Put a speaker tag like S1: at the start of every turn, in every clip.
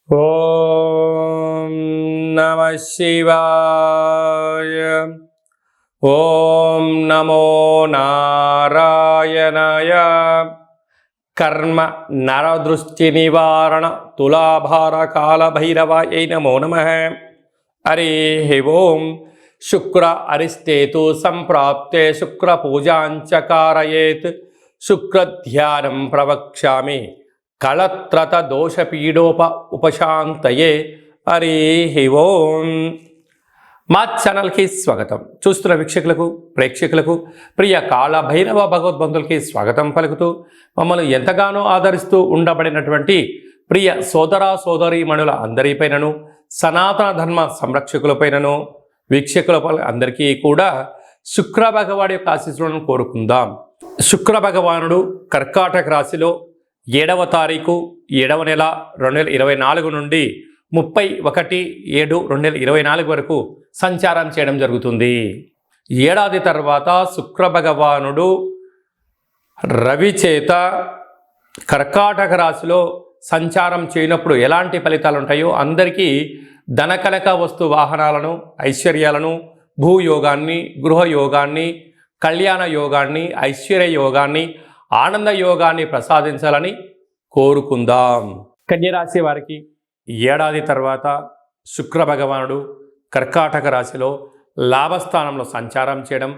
S1: ఓం నమః శివాయ. ఓం నమో నారాయణాయ. కర్మ నరదృష్టి నివారణ తులాభార కాల భైరవాయ నమో నమః. హరి ఓం. శుక్ర అరిష్టేతు సంప్రాప్తే శుక్ర పూజాంచ కారయేత్. శుక్రధ్యానం ప్రవక్ష్యామి కళత్రత దోషపీడోప ఉపశాంతయే. హరి ఓం. మా ఛానల్కి స్వాగతం. చూస్తున్న వీక్షకులకు ప్రేక్షకులకు ప్రియ కాళభైరవ భగవద్బంధులకి స్వాగతం పలుకుతూ మమ్మల్ని ఎంతగానో ఆదరిస్తూ ఉండబడినటువంటి ప్రియ సోదర సోదరీమణుల అందరిపైనను సనాతన ధర్మ సంరక్షకులపైనను వీక్షకుల అందరికీ కూడా శుక్ర భగవాడి యొక్క ఆశీస్సులను కోరుకుందాం. శుక్ర భగవానుడు కర్కాటక రాశిలో 7వ తారీఖు 7వ నెల 2024 నుండి 31/7/2024 వరకు సంచారం చేయడం జరుగుతుంది. ఏడాది తర్వాత శుక్ర భగవానుడు రవి చేత కర్కాటక రాశిలో సంచారం చేయనప్పుడు ఎలాంటి ఫలితాలు ఉంటాయో అందరికీ ధనకనక వస్తు వాహనాలను, ఐశ్వర్యాలను, భూయోగాన్ని, గృహయోగాన్ని, కళ్యాణ యోగాన్ని, ఐశ్వర్య యోగాన్ని, ఆనంద యోగాన్ని ప్రసాదించాలని కోరుకుందాం. కన్యరాశి వారికి ఏడాది తర్వాత శుక్ర భగవానుడు కర్కాటక రాశిలో లాభస్థానంలో సంచారం చేయడం,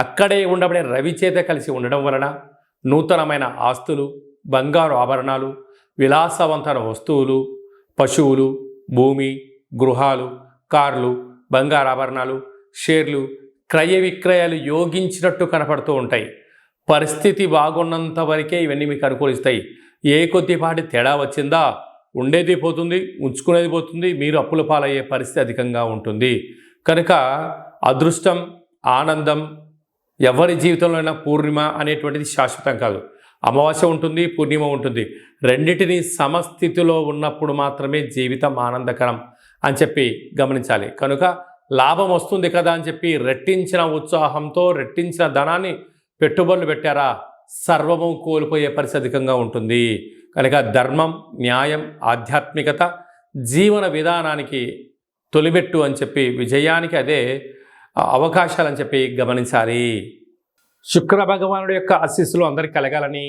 S1: అక్కడే ఉండబడే రవి చేత కలిసి ఉండడం వలన నూతనమైన ఆస్తులు, బంగారు ఆభరణాలు, విలాసవంతమైన వస్తువులు, పశువులు, భూమి, గృహాలు, కార్లు, బంగారు ఆభరణాలు, షేర్లు, క్రయ విక్రయాలు యోగించినట్టు కనపడుతూ ఉంటాయి. పరిస్థితి బాగున్నంత వరకే ఇవన్నీ మీకు అనుకూలిస్తాయి. ఏ కొద్దిపాటి తేడా వచ్చిందా ఉండేది పోతుంది, ఉంచుకునేది పోతుంది, మీరు అప్పుల పాలయ్యే పరిస్థితి అధికంగా ఉంటుంది. కనుక అదృష్టం, ఆనందం ఎవరి జీవితంలో అయినా పూర్ణిమ అనేటువంటిది శాశ్వతం కాదు. అమావాస్య ఉంటుంది, పూర్ణిమ ఉంటుంది. రెండింటినీ సమస్థితిలో ఉన్నప్పుడు మాత్రమే జీవితం ఆనందకరం అని చెప్పి గమనించాలి. కనుక లాభం వస్తుంది కదా అని చెప్పి రెట్టించిన ఉత్సాహంతో రెట్టించిన ధనాన్ని పెట్టుబడులు పెట్టారా సర్వము కోల్పోయే పరిస్థితి అధికంగా ఉంటుంది. కనుక ధర్మం, న్యాయం, ఆధ్యాత్మికత జీవన విధానానికి తొలిబెట్టు అని చెప్పి విజయానికి అదే అవకాశాలని చెప్పి గమనించాలి. శుక్ర భగవానుడి యొక్క ఆశీస్సులు అందరికీ కలగాలని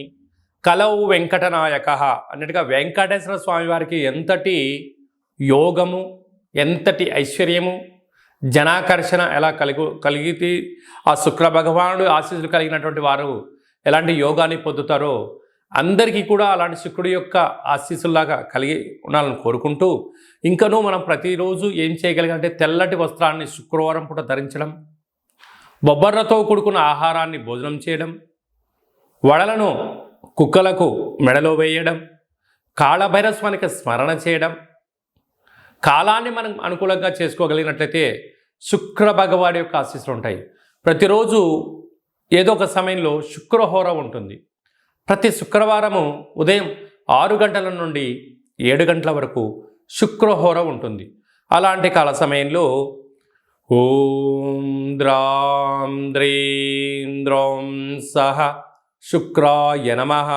S1: కలవు వెంకటనాయక అన్నట్టుగా వెంకటేశ్వర స్వామి వారికి ఎంతటి యోగము, ఎంతటి ఐశ్వర్యము, జనాకర్షణ ఎలా కలిగితే ఆ శుక్ర భగవానుడు ఆశీస్సులు కలిగినటువంటి వారు ఎలాంటి యోగాన్ని పొందుతారో అందరికీ కూడా అలాంటి శుక్రుడి యొక్క ఆశీస్సులాగా కలిగి ఉండాలని కోరుకుంటూ, ఇంకనూ మనం ప్రతిరోజు ఏం చేయగలిగాలంటే తెల్లటి వస్త్రాన్ని శుక్రవారం పూట ధరించడం, బొబ్బర్లతో కూడుకున్న ఆహారాన్ని భోజనం చేయడం, వడలను కుక్కలకు మెడలో వేయడం, కాళభైరస్వానికి స్మరణ చేయడం, కాలాన్ని మనం అనుకూలంగా చేసుకోగలిగినట్లయితే శుక్ర భగవాడి యొక్క ఆశీస్సులు ఉంటాయి. ప్రతిరోజు ఏదో ఒక సమయంలో శుక్రహోర ఉంటుంది. ప్రతి శుక్రవారము ఉదయం 6 గంటల నుండి 7 గంటల వరకు శుక్రహోర ఉంటుంది. అలాంటి కాల సమయంలో ఓం ద్రాం ద్రీం ద్రౌం సహ శుక్రాయ నమః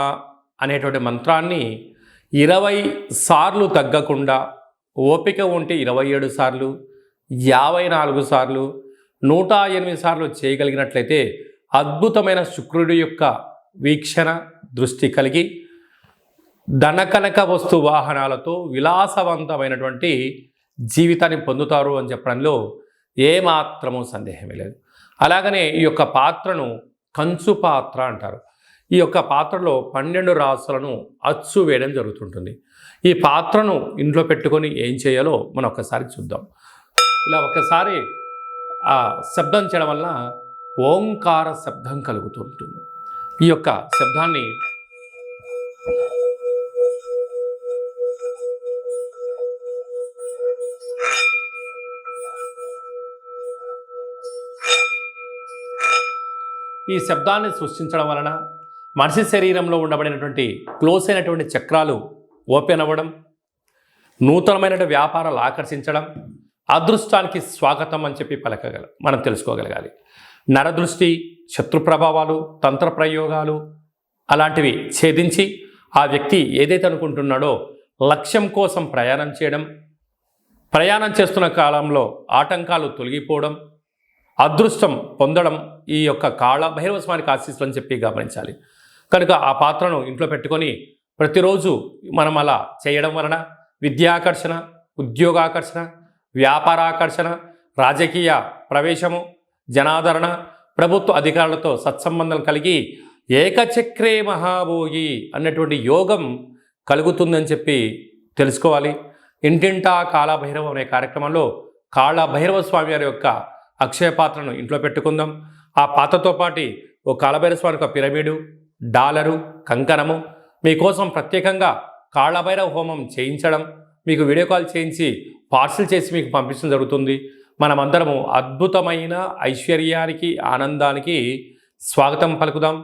S1: అనేటువంటి మంత్రాన్ని 20 సార్లు తగ్గకుండా, ఓపిక ఉంటే 27 సార్లు, 54 సార్లు, 108 సార్లు చేయగలిగినట్లయితే అద్భుతమైన శుక్రుడి యొక్క వీక్షణ దృష్టి కలిగి ధనకనక వస్తు వాహనాలతో విలాసవంతమైనటువంటి జీవితాన్ని పొందుతారు అని చెప్పడంలో ఏమాత్రమూ సందేహమే లేదు. అలాగనే ఈ యొక్క పాత్రను కంచు పాత్ర అంటారు. ఈ యొక్క పాత్రలో 12 రాసులను అచ్చు వేయడం జరుగుతుంటుంది. ఈ పాత్రను ఇంట్లో పెట్టుకొని ఏం చేయాలో మనం ఒకసారి చూద్దాం. ఇలా ఒకసారి ఆ శబ్దం చేయడం వల్ల ఓంకార శబ్దం కలుగుతూ ఉంటుంది. ఈ యొక్క శబ్దాన్ని సృష్టించడం వలన మనిషి శరీరంలో ఉండబడినటువంటి క్లోజ్ అయినటువంటి చక్రాలు ఓపెన్ అవ్వడం, నూతనమైనటువంటి వ్యాపారాలు ఆకర్షించడం, అదృష్టానికి స్వాగతం అని చెప్పి మనం తెలుసుకోగలగాలి. నరదృష్టి, శత్రు ప్రభావాలు, తంత్ర ప్రయోగాలు అలాంటివి ఛేదించి ఆ వ్యక్తి ఏదైతే అనుకుంటున్నాడో లక్ష్యం కోసం ప్రయాణం చేయడం, ప్రయాణం చేస్తున్న కాలంలో ఆటంకాలు తొలగిపోవడం, అదృష్టం పొందడం ఈ యొక్క కాళ భైరవ స్వామికి ఆశీస్సులు అని చెప్పి గమనించాలి. కనుక ఆ పాత్రను ఇంట్లో పెట్టుకొని ప్రతిరోజు మనం అలా చేయడం వలన విద్యాకర్షణ, ఉద్యోగాకర్షణ, వ్యాపారాకర్షణ, రాజకీయ ప్రవేశము, జనాదరణ, ప్రభుత్వ అధికారులతో సత్సంబంధం కలిగి ఏకచక్రే మహాభోగి అన్నటువంటి యోగం కలుగుతుందని చెప్పి తెలుసుకోవాలి. ఇంటింటా కాళభైరవం అనే కార్యక్రమంలో కాళభైరవ స్వామి వారి యొక్క అక్షయ పాత్రను ఇంట్లో పెట్టుకుందాం. ఆ పాత్రతో పాటు ఓ కాళభైరవ స్వామి యొక్క పిరమిడు, డాలరు, కంకణము మీకోసం ప్రత్యేకంగా కాళభైరవ హోమం చేయించడం, మీకు వీడియో కాల్ చేయించి పార్సిల్ చేసి మీకు పంపించడం జరుగుతుంది. మనమందరము అద్భుతమైన ఐశ్వర్యానికి, ఆనందానికి స్వాగతం పలుకుదాం.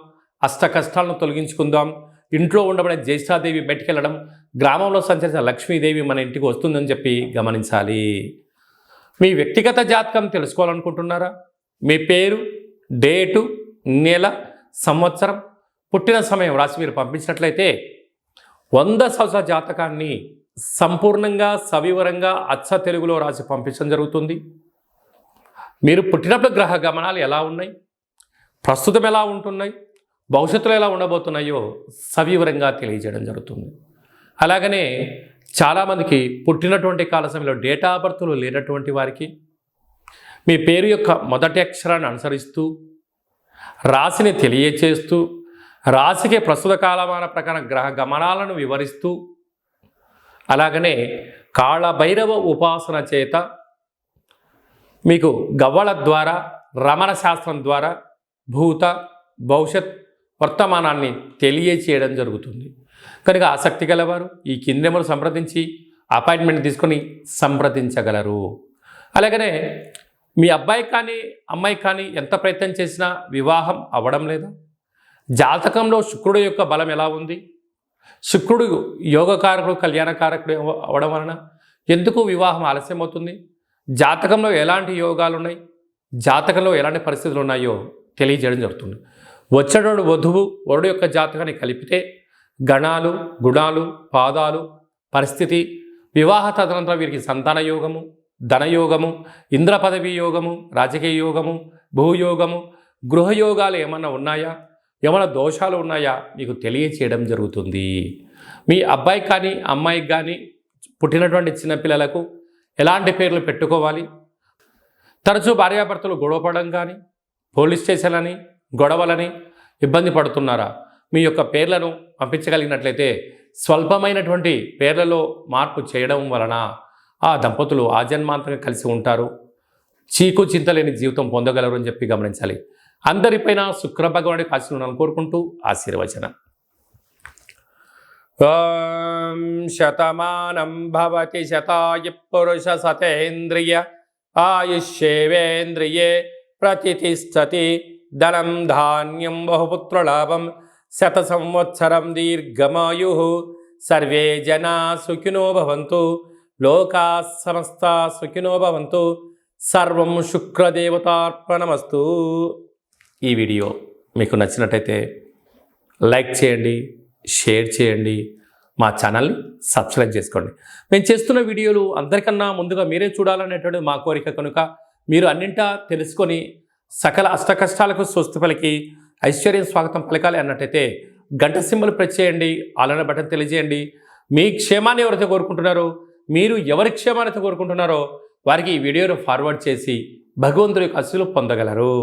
S1: అష్ట కష్టాలను తొలగించుకుందాం. ఇంట్లో ఉండబడే జ్యేష్ఠాదేవి బయటికెళ్ళడం, గ్రామంలో సంచరించిన లక్ష్మీదేవి మన ఇంటికి వస్తుందని చెప్పి గమనించాలి. మీ వ్యక్తిగత జాతకం తెలుసుకోవాలనుకుంటున్నారా? మీ పేరు, డేటు, నెల, సంవత్సరం, పుట్టిన సమయం రాసి మీరు పంపించినట్లయితే 100 సంవత్సరాల జాతకాన్ని సంపూర్ణంగా సవివరంగా అచ్చ తెలుగులో రాసి పంపించడం జరుగుతుంది. మీరు పుట్టినప్పుడు గ్రహ గమనాలు ఎలా ఉన్నాయి, ప్రస్తుతం ఎలా ఉంటున్నాయి, భవిష్యత్తులో ఎలా ఉండబోతున్నాయో సవివరంగా తెలియజేయడం జరుగుతుంది. అలాగనే చాలామందికి పుట్టినటువంటి కాల సమయంలో డేటా ఆఫ్ బర్త్లు లేనటువంటి వారికి మీ పేరు యొక్క మొదటి అక్షరాన్ని అనుసరిస్తూ రాశిని తెలియచేస్తూ రాశికి ప్రస్తుత కాలమాన ప్రకారం గ్రహ గమనాలను వివరిస్తూ అలాగనే కాళభైరవ ఉపాసన చేత మీకు గవ్వల ద్వారా, రమణ శాస్త్రం ద్వారా భూత, భవిష్యత్, వర్తమానాన్ని తెలియచేయడం జరుగుతుంది. కనుక ఆసక్తి గలవారు ఈ కింది నెంబర్ను సంప్రదించి అపాయింట్మెంట్ తీసుకొని సంప్రదించగలరు. అలాగనే మీ అబ్బాయి కానీ అమ్మాయి కానీ ఎంత ప్రయత్నం చేసినా వివాహం అవ్వడం లేదా? జాతకంలో శుక్రుడు యొక్క బలం ఎలా ఉంది? శుక్రుడు యోగకారకుడు, కళ్యాణకారకుడు అవ్వడం వలన ఎందుకు వివాహం ఆలస్యం అవుతుంది? జాతకంలో ఎలాంటి యోగాలు ఉన్నాయి, జాతకంలో ఎలాంటి పరిస్థితులు ఉన్నాయో తెలియజేయడం జరుగుతుంది. వచ్చేటోడు వధువు వరుడు యొక్క జాతకాన్ని కలిపితే గణాలు, గుణాలు, పాదాలు, పరిస్థితి, వివాహ తదనంతరం వీరికి సంతాన యోగము, ధనయోగము, ఇంద్ర పదవి యోగము, రాజకీయ యోగము, భూయోగము, గృహయోగాలు ఏమన్నా ఉన్నాయా, ఏమైనా దోషాలు ఉన్నాయా మీకు తెలియచేయడం జరుగుతుంది. మీ అబ్బాయికి కానీ అమ్మాయికి కానీ పుట్టినటువంటి చిన్నపిల్లలకు ఎలాంటి పేర్లు పెట్టుకోవాలి, తరచూ భార్యాభర్తలు గొడవపడడం కానీ, పోలీస్ స్టేషన్లని, గొడవలని ఇబ్బంది పడుతున్నారా? మీ యొక్క పేర్లను పంపించగలిగినట్లయితే స్వల్పమైనటువంటి పేర్లలో మార్పు చేయడం వలన ఆ దంపతులు ఆజన్మాంతంగా కలిసి ఉంటారు, చీకు చింతలేని జీవితం పొందగలరు అని చెప్పి గమనించాలి. అందరిపైన శుక్ర భగవానుడి ఆశీర్వాదాలను కోరుకుంటూ ఆశీర్వచనం. ఓం శతమానం భవతి శతాయ పురుష శతేంద్రియ ఆయుష్యేవేంద్రియే ప్రతిష్టతి ధనం ధాన్యం బహుపుత్రలాభం శత సంవత్సరం దీర్ఘమాయు సర్వే జనా సుఖినో భవంతు లోకా సమస్తా సుఖినో భవంతు సర్వం శుక్రదేవతార్పణమస్తు. ఈ వీడియో మీకు నచ్చినట్టయితే లైక్ చేయండి, షేర్ చేయండి, మా ఛానల్ని సబ్స్క్రైబ్ చేసుకోండి. మేము చేస్తున్న వీడియోలు అందరికన్నా ముందుగా మీరే చూడాలనేటువంటిది మా కోరిక. కనుక మీరు అన్నింటా తెలుసుకొని సకల అష్టకష్టాలకు స్వస్తి పలికి ఐశ్వర్యం స్వాగతం పలకాలి అన్నట్టయితే గంట సింబల్ ప్రెస్ చేయండి, ఆలన బటన్ తెలియజేయండి. మీ క్షేమాన్ని ఎవరైతే కోరుకుంటున్నారో, మీరు ఎవరి క్షేమాన్ని కోరుకుంటున్నారో వారికి ఈ వీడియోను ఫార్వర్డ్ చేసి భగవంతుడి యొక్క ఆశీస్సులు పొందగలరు.